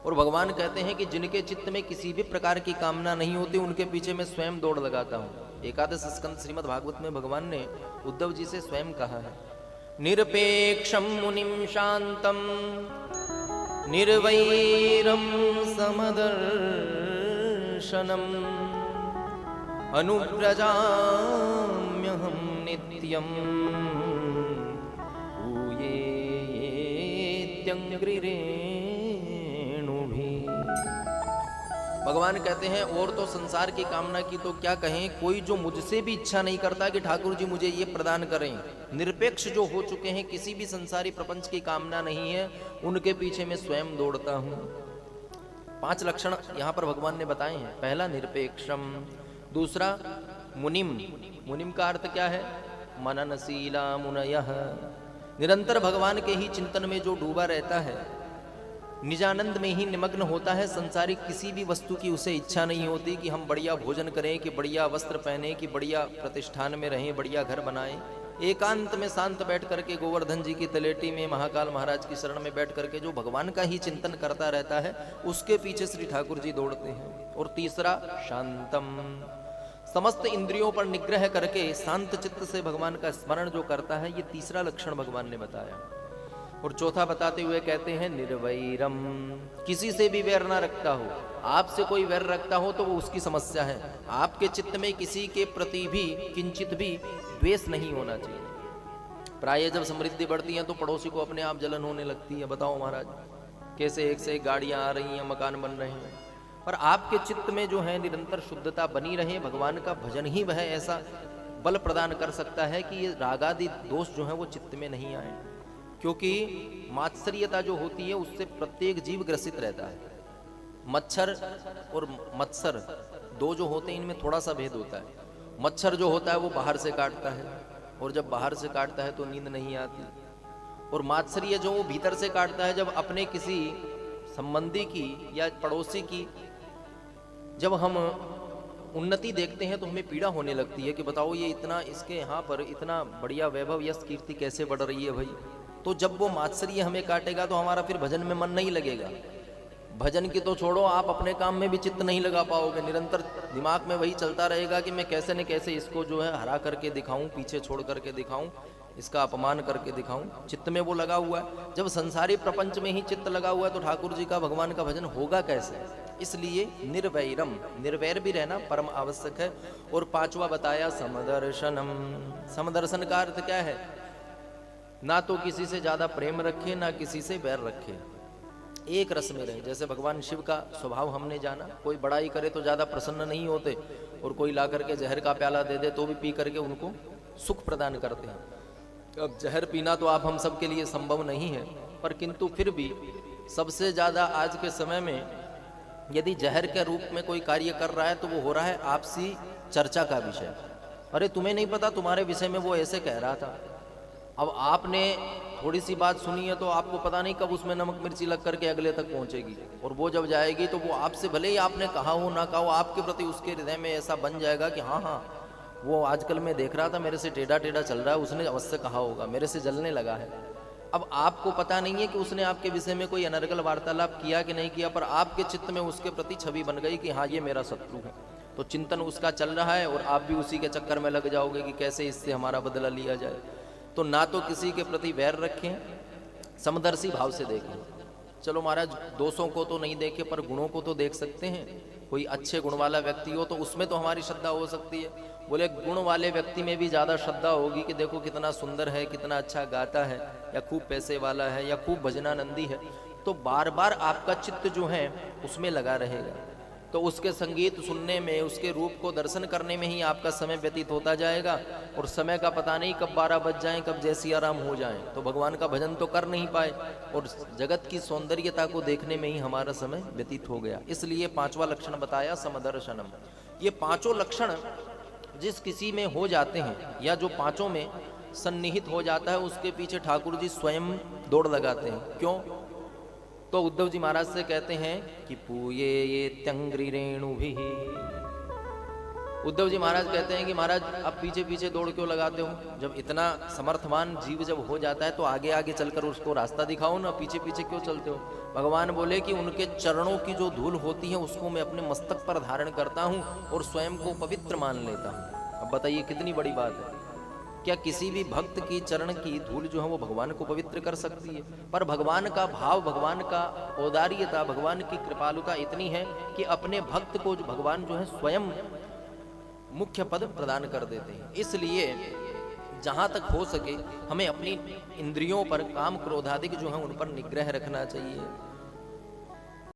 और भगवान कहते हैं कि जिनके चित्त में किसी भी प्रकार की कामना नहीं होती उनके पीछे मैं स्वयं दौड़ लगाता हूँ। एकादश स्कंद श्रीमद् भागवत में भगवान ने उद्धव जी से स्वयं कहा है, निरपेक्षम मुनिम शांतम निर्वैरम समदर्शनम अनुव्रजाम्यहं नित्यं भूयेत्यंग्रिरेणुभिः। भगवान कहते हैं और तो संसार की कामना की तो क्या कहें, कोई जो मुझसे भी इच्छा नहीं करता कि ठाकुर जी मुझे ये प्रदान करें, निरपेक्ष जो हो चुके हैं, किसी भी संसारी प्रपंच की कामना नहीं है, उनके पीछे मैं स्वयं दौड़ता हूं। 5 लक्षण यहां पर भगवान ने बताए हैं। पहला निरपेक्षम, दूसरा मुनिम, मुनिम का अर्थ क्या है, मननशीला मुनयः, निरंतर भगवान के ही चिंतन में जो डूबा रहता है, निजानंद में ही निमग्न होता है, संसारिक किसी भी वस्तु की उसे इच्छा नहीं होती कि हम बढ़िया भोजन करें, कि बढ़िया वस्त्र पहने, कि बढ़िया प्रतिष्ठान में रहें, बढ़िया घर बनाएं। एकांत में शांत बैठ करके गोवर्धन जी की तलेटी में महाकाल महाराज की शरण में बैठ करके जो भगवान का ही चिंतन करता रहता है, उसके पीछे श्री ठाकुर जी दौड़ते हैं। और तीसरा शांतम, समस्त इंद्रियों पर निग्रह करके शांत चित्त से भगवान का स्मरण जो करता है, ये तीसरा लक्षण भगवान ने बताया। और चौथा बताते हुए कहते हैं निर्वैरम, किसी से भी वैर ना रखता हो। आपसे कोई वैर रखता हो तो वो उसकी समस्या है, आपके चित्त में किसी के प्रति भी किंचित भी द्वेष नहीं होना चाहिए। प्राय जब समृद्धि बढ़ती है तो पड़ोसी को अपने आप जलन होने लगती है। बताओ महाराज, कैसे एक से एक गाड़ियां आ रही हैं, मकान बन रहे हैं, पर आपके चित्त में जो है निरंतर शुद्धता बनी रहे, भगवान का भजन ही वह ऐसा बल प्रदान कर सकता है कि ये रागादि दोष जो है वो चित्त में नहीं आए। क्योंकि मात्सर्यता जो होती है उससे प्रत्येक जीव ग्रसित रहता है। मच्छर और मत्सर दो जो होते हैं, इनमें थोड़ा सा भेद होता है। मच्छर जो होता है वो बाहर से काटता है, और जब बाहर से काटता है तो नींद नहीं आती। और मात्सर्य जो वो भीतर से काटता है, जब अपने किसी संबंधी की या पड़ोसी की जब हम उन्नति देखते हैं तो हमें पीड़ा होने लगती है कि बताओ ये इतना, इसके यहाँ पर इतना बढ़िया वैभव यश कीर्ति कैसे बढ़ रही है भाई। तो जब वो मात्सर्य हमें काटेगा तो हमारा फिर भजन में मन नहीं लगेगा। भजन की तो छोड़ो, आप अपने काम में भी चित्त नहीं लगा पाओगे। निरंतर दिमाग में वही चलता रहेगा कि मैं कैसे न कैसे इसको जो है हरा करके दिखाऊं, पीछे छोड़ करके दिखाऊं, इसका अपमान करके दिखाऊं। चित्त में वो लगा हुआ है। जब संसारी प्रपंच में ही चित्त लगा हुआ है तो ठाकुर जी का, भगवान का भजन होगा कैसे। इसलिए निर्वैरम, निर्वैर भी रहना परम आवश्यक है। और पांचवा बताया समदर्शनम। समदर्शन का अर्थ क्या है, ना तो किसी से ज्यादा प्रेम रखे, ना किसी से बैर रखे, एक रस में रहे। जैसे भगवान शिव का स्वभाव हमने जाना, कोई बड़ाई करे तो ज्यादा प्रसन्न नहीं होते, और कोई ला करके जहर का प्याला दे दे तो भी पी करके उनको सुख प्रदान करते हैं। अब जहर पीना तो आप हम सब के लिए संभव नहीं है, पर किंतु फिर भी सबसे ज्यादा आज के समय में यदि जहर के रूप में कोई कार्य कर रहा है तो वो हो रहा है आपसी चर्चा का विषय। अरे तुम्हें नहीं पता, तुम्हारे विषय में वो ऐसे कह रहा था। अब आपने थोड़ी सी बात सुनी है तो आपको पता नहीं कब उसमें नमक मिर्ची लग करके अगले तक पहुंचेगी, और वो जब जाएगी तो वो आपसे, भले ही आपने कहा हो ना कहा हो, आपके प्रति उसके हृदय में ऐसा बन जाएगा कि हाँ हाँ वो आजकल मैं देख रहा था मेरे से टेढ़ा टेढ़ा चल रहा है, उसने अवश्य कहा होगा, मेरे से जलने लगा है। अब आपको पता नहीं है कि उसने आपके विषय में कोई अनर्गल वार्तालाप किया कि नहीं किया, पर आपके चित्त में उसके प्रति छवि बन गई कि हाँ ये मेरा शत्रु है। तो चिंतन उसका चल रहा है और आप भी उसी के चक्कर में लग जाओगे कि कैसे इससे हमारा बदला लिया जाए। तो ना तो किसी के प्रति वैर रखें, समदर्शी भाव से देखें। चलो महाराज दोषों को तो नहीं देखे पर गुणों को तो देख सकते हैं। कोई अच्छे गुण वाला व्यक्ति हो तो उसमें तो हमारी श्रद्धा हो सकती है। बोले गुण वाले व्यक्ति में भी ज़्यादा श्रद्धा होगी कि देखो कितना सुंदर है, कितना अच्छा गाता है, या खूब पैसे वाला है, या खूब भजनानंदी है, तो बार बार आपका चित्त जो है उसमें लगा रहेगा। तो उसके संगीत सुनने में, उसके रूप को दर्शन करने में ही आपका समय व्यतीत होता जाएगा, और समय का पता नहीं कब 12 बज जाएं, कब जैसी आराम हो जाएं, तो भगवान का भजन तो कर नहीं पाए, और जगत की सौंदर्यता को देखने में ही हमारा समय व्यतीत हो गया। इसलिए पांचवा लक्षण बताया समदर्शनम। ये पांचों लक्षण जिस किसी में हो जाते हैं, या जो पांचों में सन्निहित हो जाता है, उसके पीछे ठाकुर जी स्वयं दौड़ लगाते हैं। क्यों? तो उद्धव जी महाराज से कहते हैं कि पूये ये त्यंग्री रेणु भी। उद्धव जी महाराज कहते हैं कि महाराज अब पीछे पीछे दौड़ क्यों लगाते हो, जब इतना समर्थवान जीव जब हो जाता है तो आगे आगे चलकर उसको रास्ता दिखाओ ना, पीछे पीछे क्यों चलते हो। भगवान बोले कि उनके चरणों की जो धूल होती है उसको मैं अपने मस्तक पर धारण करता हूं और स्वयं को पवित्र मान लेता हूं। अब बताइए कितनी बड़ी बात है। क्या किसी भी भक्त की चरण की धूल जो है वो भगवान को पवित्र कर सकती है? पर भगवान का भाव, भगवान का औदार्यता, भगवान की कृपालुता इतनी है कि अपने भक्त को भगवान जो है स्वयं मुख्य पद प्रदान कर देते हैं। इसलिए जहां तक हो सके हमें अपनी इंद्रियों पर, काम क्रोधादिक जो है उन पर निग्रह रखना चाहिए।